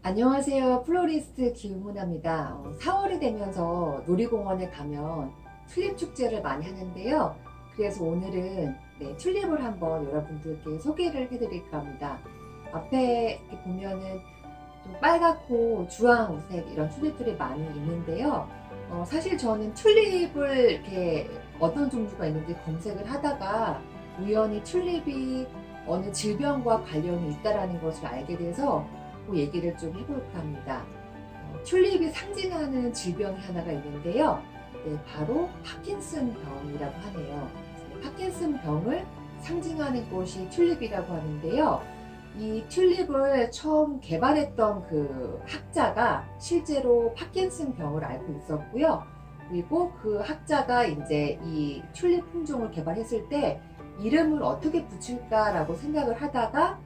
안녕하세요. 플로리스트 김문아입니다. 4월이 되면서 놀이공원에 가면 튤립 축제를 많이 하는데요. 그래서 오늘은 튤립을 한번 여러분들께 소개를 해드릴까 합니다. 앞에 이렇게 보면은 좀 빨갛고 주황색 이런 튤립들이 많이 있는데요. 사실 저는 튤립을 이렇게 어떤 종류가 있는지 검색을 하다가 우연히 튤립이 어느 질병과 관련이 있다는 것을 알게 돼서 그 얘기를 좀 해볼까 합니다. 튤립이 상징하는 질병이 하나가 있는데요. 바로 파킨슨 병이라고 하네요. 파킨슨 병을 상징하는 것이 튤립이라고 하는데요. 이 튤립을 처음 개발했던 그 학자가 실제로 파킨슨 병을 앓고 있었고요. 그리고 그 학자가 이제 이 튤립 품종을 개발했을 때 이름을 어떻게 붙일까라고 생각을 하다가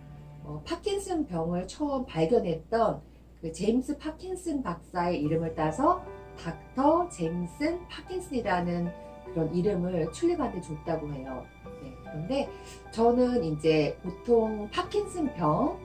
파킨슨 병을 처음 발견했던 그 제임스 파킨슨 박사의 이름을 따서 닥터 제임슨 파킨슨이라는 그런 이름을 튤립한테 줬다고 해요. 그런데 저는 이제 보통 파킨슨 병,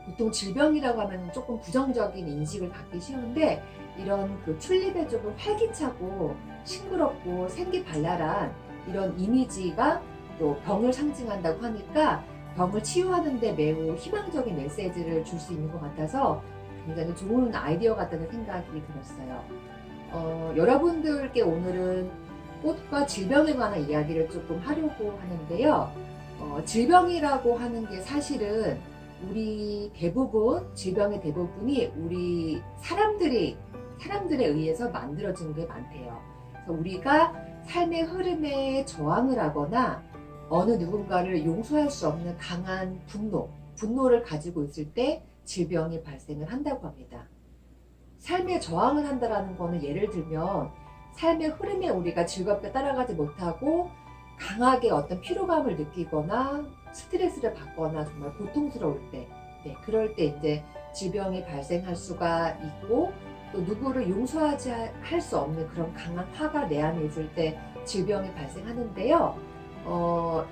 보통 질병이라고 하면 조금 부정적인 인식을 갖기 쉬운데 이런 그 튤립에 조금 활기차고 싱그럽고 생기발랄한 이런 이미지가 또 병을 상징한다고 하니까 병을 치유하는 데 매우 희망적인 메시지를 줄 수 있는 것 같아서 굉장히 좋은 아이디어 같다는 생각이 들었어요. 여러분들께 오늘은 꽃과 질병에 관한 이야기를 조금 하려고 하는데요. 질병이라고 하는 게 사실은 우리 대부분, 질병의 대부분이 우리 사람들에 의해서 만들어진 게 많대요. 그래서 우리가 삶의 흐름에 저항을 하거나 어느 누군가를 용서할 수 없는 강한 분노를 가지고 있을 때 질병이 발생을 한다고 합니다. 삶에 저항을 한다는 거는 예를 들면 삶의 흐름에 우리가 즐겁게 따라가지 못하고 강하게 어떤 피로감을 느끼거나 스트레스를 받거나 정말 고통스러울 때, 그럴 때 이제 질병이 발생할 수가 있고 또 누구를 용서하지 할 수 없는 그런 강한 화가 내 안에 있을 때 질병이 발생하는데요.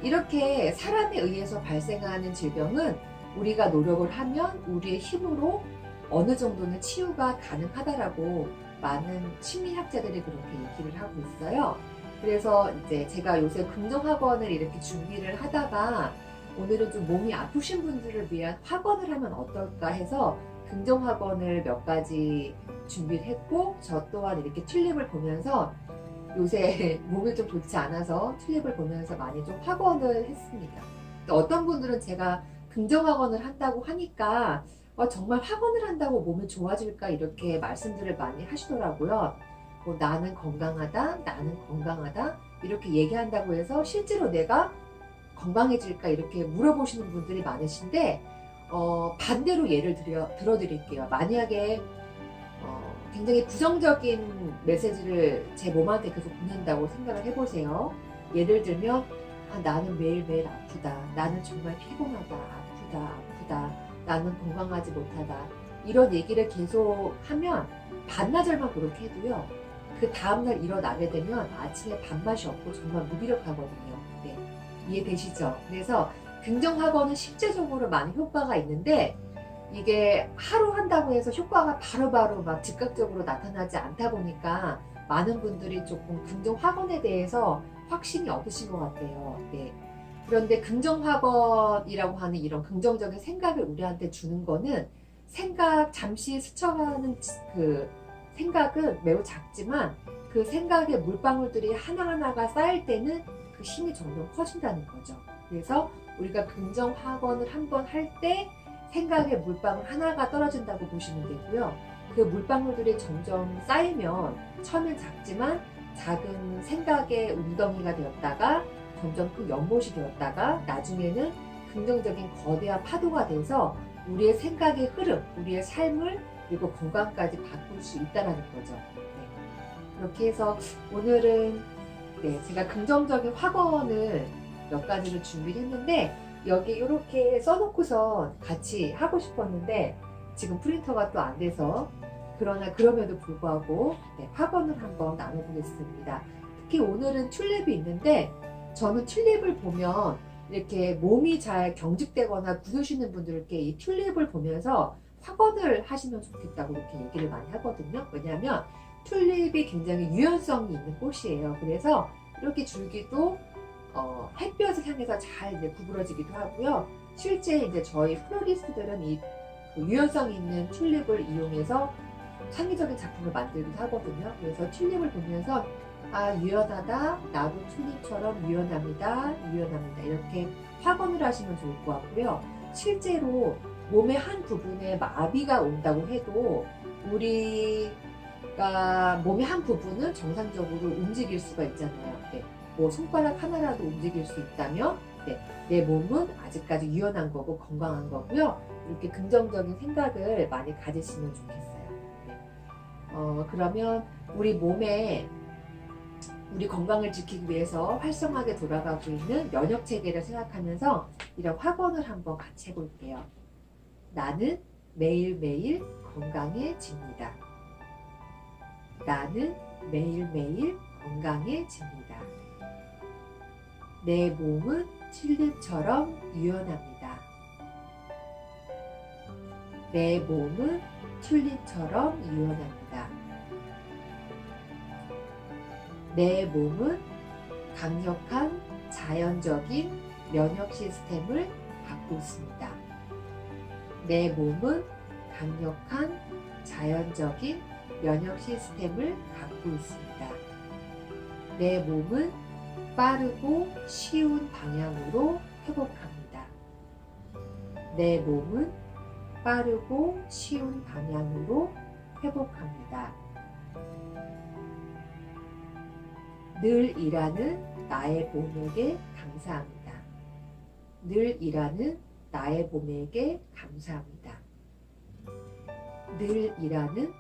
이렇게 사람에 의해서 발생하는 질병은 우리가 노력을 하면 우리의 힘으로 어느 정도는 치유가 가능하다라고 많은 심리학자들이 그렇게 얘기를 하고 있어요. 그래서 이제 제가 요새 긍정학원을 이렇게 준비를 하다가 오늘은 좀 몸이 아프신 분들을 위한 학원을 하면 어떨까 해서 긍정학원을 몇 가지 준비를 했고 저 또한 이렇게 튤립을 보면서 요새 몸이 좀 좋지 않아서 튤립을 보면서 많이 좀 학원을 했습니다. 어떤 분들은 제가 긍정학원을 한다고 하니까 정말 학원을 한다고 몸이 좋아질까 이렇게 말씀들을 많이 하시더라고요. 나는 건강하다 이렇게 얘기한다고 해서 실제로 내가 건강해질까 이렇게 물어보시는 분들이 많으신데 반대로 예를 들어드릴게요. 만약에 굉장히 부정적인 메시지를 제 몸한테 계속 보낸다고 생각을 해보세요. 예를 들면 나는 매일매일 아프다. 나는 정말 피곤하다. 아프다. 나는 건강하지 못하다. 이런 얘기를 계속 하면 반나절만 그렇게 해도요. 그 다음날 일어나게 되면 아침에 밥맛이 없고 정말 무기력하거든요. 이해되시죠? 그래서 긍정학원은 실제적으로 많은 효과가 있는데 이게 하루 한다고 해서 효과가 바로바로 막 즉각적으로 나타나지 않다 보니까 많은 분들이 조금 긍정학원에 대해서 확신이 없으신 것 같아요. 그런데 긍정학원이라고 하는 이런 긍정적인 생각을 우리한테 주는 거는 잠시 스쳐가는 그 생각은 매우 작지만 그 생각의 물방울들이 하나하나가 쌓일 때는 그 힘이 점점 커진다는 거죠. 그래서 우리가 긍정학원을 한번 할 때 생각의 물방울 하나가 떨어진다고 보시면 되고요. 그 물방울들이 점점 쌓이면 처음엔 작지만 작은 생각의 웅덩이가 되었다가 점점 큰 연못이 되었다가 나중에는 긍정적인 거대한 파도가 돼서 우리의 생각의 흐름, 우리의 삶을 그리고 건강까지 바꿀 수 있다는 거죠. 그렇게 해서 오늘은 제가 긍정적인 학원을 몇 가지를 준비를 했는데 여기 이렇게 써놓고서 같이 하고 싶었는데 지금 프린터가 또 안 돼서 그럼에도 불구하고 학원을 한번 나눠보겠습니다. 특히 오늘은 튤립이 있는데 저는 튤립을 보면 이렇게 몸이 잘 경직되거나 굳으시는 분들께 이 튤립을 보면서 확원을 하시면 좋겠다고 이렇게 얘기를 많이 하거든요. 왜냐하면 튤립이 굉장히 유연성이 있는 꽃이에요. 그래서 이렇게 줄기도 햇볕을 향해서 잘 이제 구부러지기도 하고요. 실제 이제 저희 플로리스트들은 이 유연성 있는 튤립을 이용해서 창의적인 작품을 만들기도 하거든요. 그래서 튤립을 보면서 아, 유연하다, 나도 튤립처럼 유연합니다, 유연합니다, 이렇게 확언을 하시면 좋을 것 같고요. 실제로 몸의 한 부분에 마비가 온다고 해도 우리가 몸의 한 부분은 정상적으로 움직일 수가 있잖아요. 네. 뭐 손가락 하나라도 움직일 수 있다면 네. 내 몸은 아직까지 유연한 거고 건강한 거고요. 이렇게 긍정적인 생각을 많이 가지시면 좋겠어요. 네. 그러면 우리 몸에 우리 건강을 지키기 위해서 활성하게 돌아가고 있는 면역 체계를 생각하면서 이런 확언을 한번 같이 해볼게요. 나는 매일매일 건강해집니다. 나는 매일매일 건강해집니다. 내 몸은 튤립처럼 유연합니다. 내 몸은 튤립처럼 유연합니다. 내 몸은 강력한 자연적인 면역 시스템을 갖고 있습니다. 내 몸은 강력한 자연적인 면역 시스템을 갖고 있습니다. 내 몸은 빠르고 쉬운 방향으로 회복합니다. 내 몸은 빠르고 쉬운 방향으로 회복합니다. 늘 일하는 나의 몸에게 감사합니다. 늘 일하는 나의 몸에게 감사합니다. 늘 일하는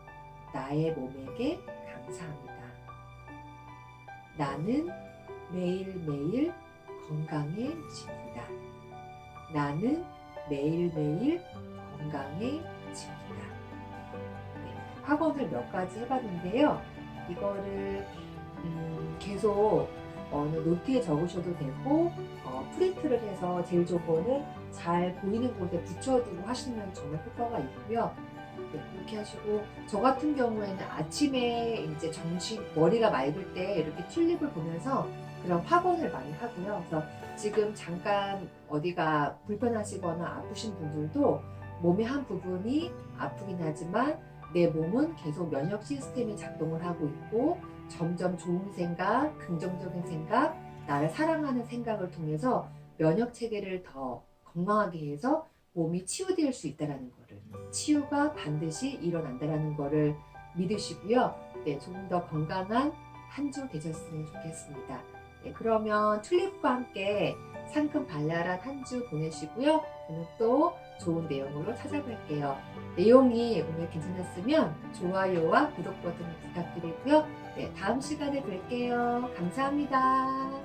나의 몸에게 감사합니다. 나는 매일매일 건강해집니다. 나는 매일매일 건강해집니다. 네, 확언을 몇 가지 해봤는데요. 이거를 계속 노트에 적으셔도 되고 프린트를 해서 제일 좋은 거는 잘 보이는 곳에 붙여두고 하시면 정말 효과가 있고요. 네, 그렇게 하시고 저 같은 경우에는 아침에 이제 머리가 맑을 때 이렇게 튤립을 보면서 그런 확언을 많이 하고요. 그래서 지금 잠깐 어디가 불편하시거나 아프신 분들도 몸의 한 부분이 아프긴 하지만 내 몸은 계속 면역 시스템이 작동을 하고 있고 점점 좋은 생각, 긍정적인 생각, 나를 사랑하는 생각을 통해서 면역 체계를 더 건강하게 해서 몸이 치유될 수 있다는 거를, 치유가 반드시 일어난다는 거를 믿으시고요. 네, 조금 더 건강한 한 주 되셨으면 좋겠습니다. 네, 그러면 튤립과 함께 상큼 발랄한 한 주 보내시고요. 오늘 또 좋은 내용으로 찾아뵐게요. 내용이 오늘 괜찮았으면 좋아요와 구독 버튼 부탁드리고요. 네, 다음 시간에 뵐게요. 감사합니다.